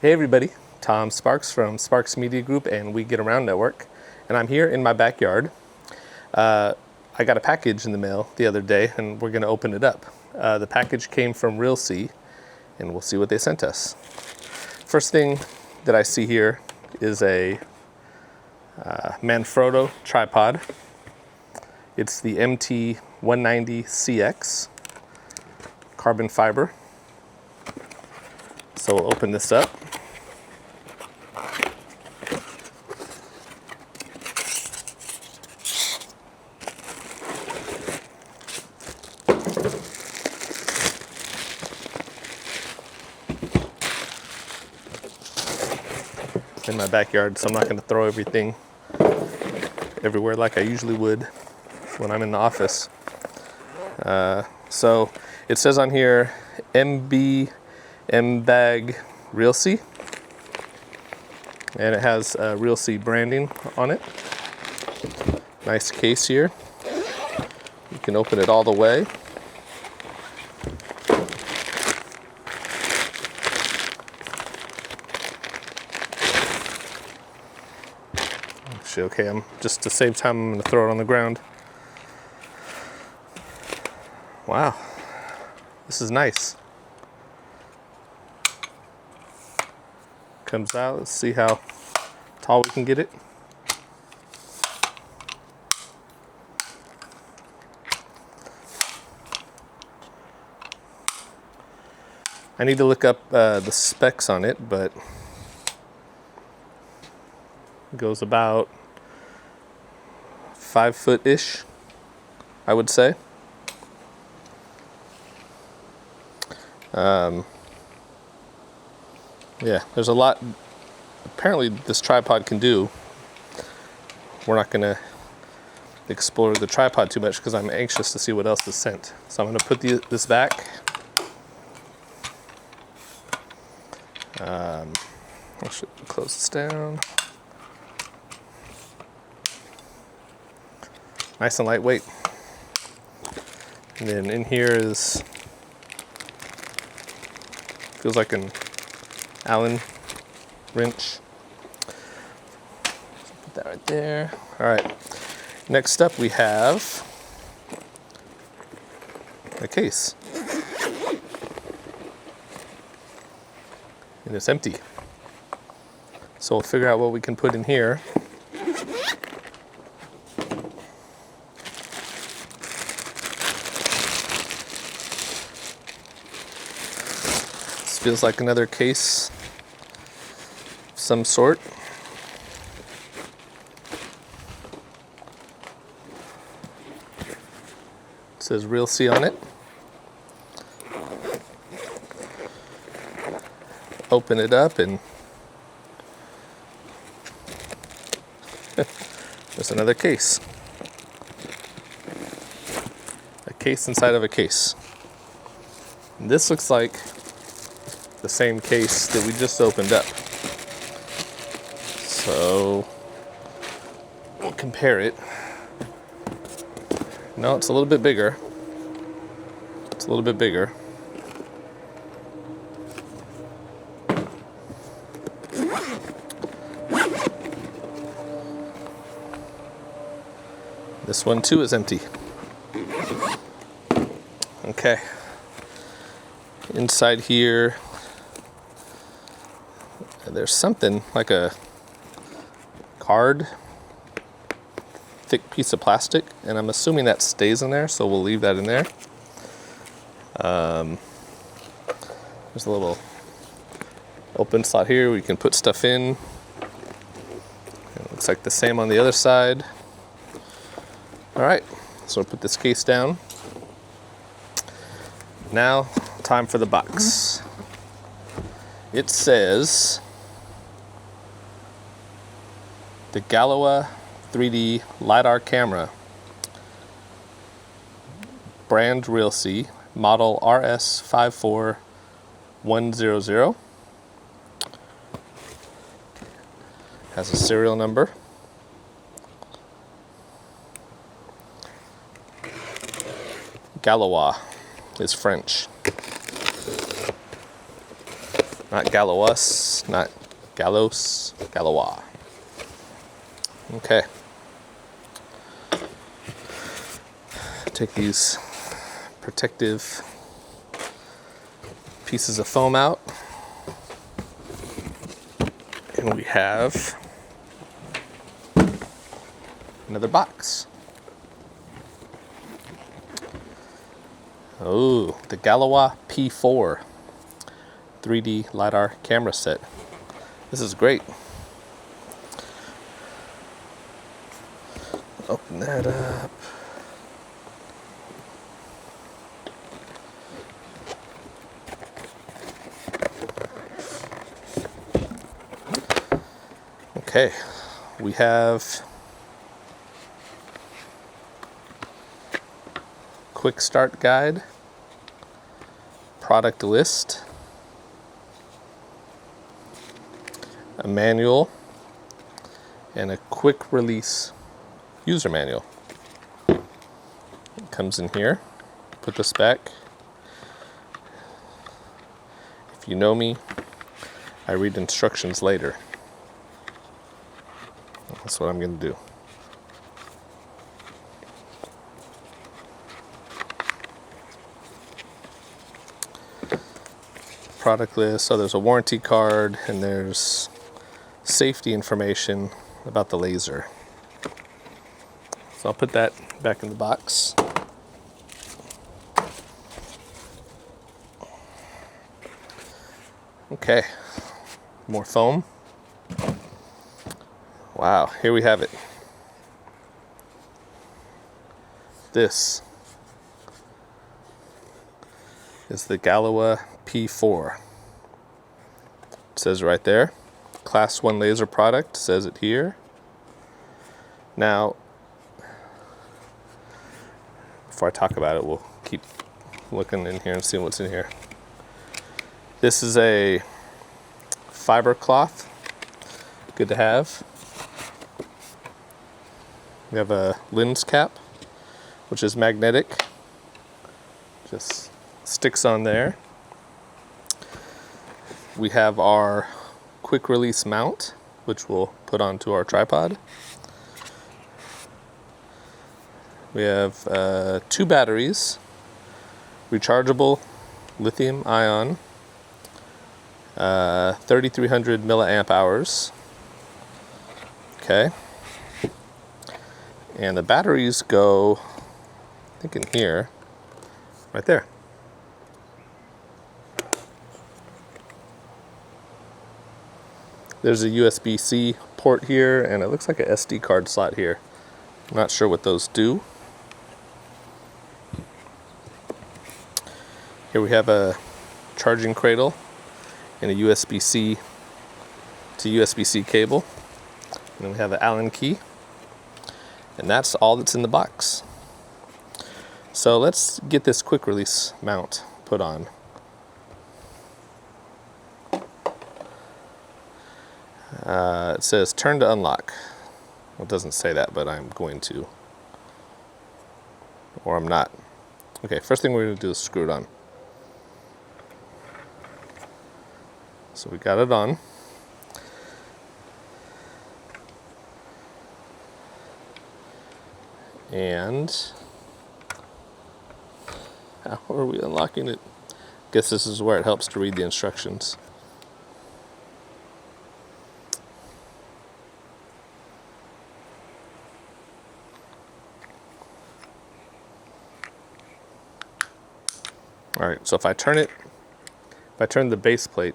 Hey everybody, Tom Sparks from Sparks Media Group and We Get Around Network, and I'm here in my backyard. I got a package in the mail the other day and we're going to open it up. The package came from Realsee and we'll see what they sent us. First thing that I see here is a Manfrotto tripod. It's the MT 190CX carbon fiber. So we'll open this up. In my backyard, so I'm not going to throw everything everywhere like I usually would when I'm in the office. So it says on here MB bag Realsee, and it has Realsee branding on it. Nice case here. You can open it all the way. Actually, okay, I'm just to save time, I'm going to throw it on the ground. Wow, this is nice. Comes out, let's see how tall we can get it. I need to look up the specs on it, but it goes about 5 foot-ish, I would say. Yeah, there's a lot apparently this tripod can do. We're not going to explore the tripod too much because I'm anxious to see what else is sent. So I'm going to put this back. I should close this down. Nice and lightweight. And then in here is, feels like an Allen wrench. Put that right there. All right. Next up we have a case. And it's empty. So we'll figure out what we can put in here. This feels like another case of some sort. It says Realsee on it. Open it up and there's another case. A case inside of a case. And this looks like the same case that we just opened up. So we'll compare it. No, it's a little bit bigger. It's a little bit bigger. This one too is empty. Okay. Inside here, there's something like a card, thick piece of plastic, and I'm assuming that stays in there, so we'll leave that in there. There's a little open slot here where you can put stuff in. It looks like the same on the other side. All right, so I'll put this case down. Now, time for the box. It says the Galois 3D LiDAR camera, brand Realsee, model RS54100. Has a serial number. Galois is French. Not Galois, not Galois, Galois. Okay. Take these protective pieces of foam out. And we have another box. Oh, the Galois P4 3D LiDAR camera set. This is great. Open that up. Okay, we have quick start guide, product list, a manual, and a quick release user manual. It comes in here. Put this back. If you know me, I read instructions later. That's what I'm going to do. Product list. So there's a warranty card and there's safety information about the laser. So I'll put that back in the box. Okay, more foam. Wow, here we have it. This is the Galois P4. It says right there, Class 1 laser product, says it here. Now, before I talk about it, we'll keep looking in here and seeing what's in here. This is a fiber cloth, good to have. We have a lens cap, which is magnetic, just sticks on there. We have our quick release mount, which we'll put onto our tripod. We have 2 batteries, rechargeable lithium-ion, 3,300 milliamp hours. Okay. And the batteries go, I think in here, right there. There's a USB-C port here, and it looks like a SD card slot here. I'm not sure what those do. Here we have a charging cradle and a USB-C to USB-C cable. And then we have an Allen key. And that's all that's in the box. So let's get this quick release mount put on. It says turn to unlock. Well, it doesn't say that, but I'm going to. Or I'm not. Okay, first thing we're going to do is screw it on. So we got it on. And how are we unlocking it? Guess this is where it helps to read the instructions. All right, so if I turn the base plate,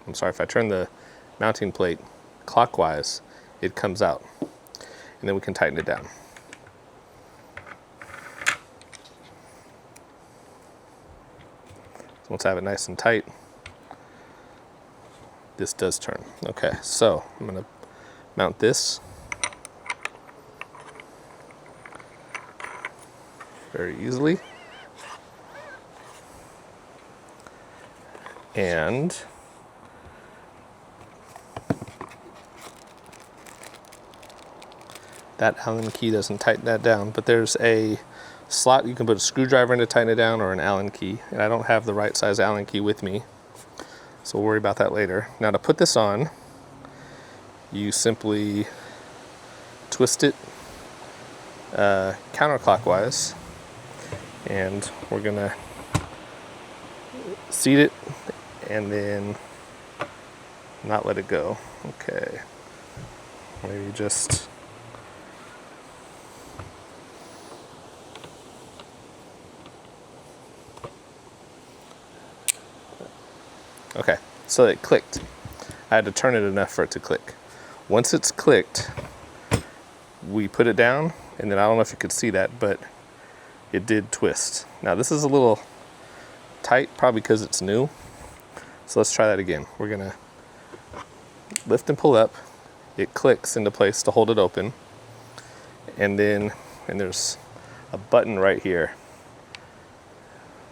if I turn the mounting plate clockwise, it comes out. And then we can tighten it down. So once I have it nice and tight, this does turn. Okay, so I'm gonna mount this very easily. And that Allen key doesn't tighten that down, but there's a slot you can put a screwdriver in to tighten it down, or an Allen key, and I don't have the right size Allen key with me, So we'll worry about that later. Now to put this on, you simply twist it counterclockwise, and we're gonna seat it and then not let it go. Okay, maybe just okay, so it clicked. I had to turn it enough for it to click. Once it's clicked, we put it down, and then I don't know if you could see that, but it did twist. Now this is a little tight, probably because it's new. So let's try that again. We're gonna lift and pull up. It clicks into place to hold it open. And there's a button right here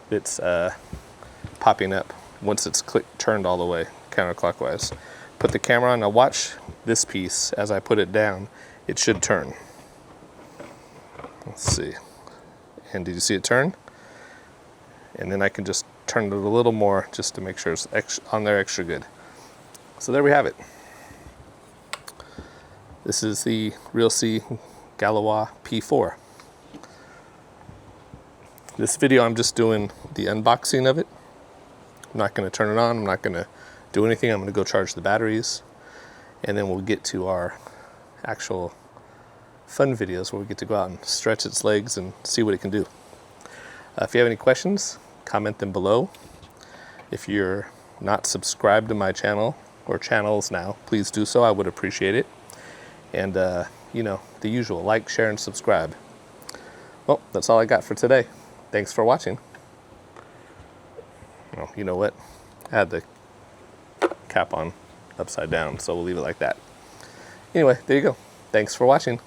that's popping up once it's turned all the way counterclockwise. Put the camera on. Now watch this piece as I put it down. It should turn. Let's see. And did you see it turn? And then I can just turn it a little more just to make sure it's on there extra good. So there we have it. This is the Realsee Galois P4. This video I'm just doing the unboxing of it. I'm not going to turn it on. I'm not going to do anything. I'm going to go charge the batteries, and then we'll get to our actual fun videos where we get to go out and stretch its legs and see what it can do. If you have any questions, comment them below. If you're not subscribed to my channel or channels now, please do so. I would appreciate it. And you know, the usual, like, share, and subscribe. Well, that's all I got for today. Thanks for watching. Well, you know what? I had the cap on upside down, so we'll leave it like that. Anyway, there you go. Thanks for watching.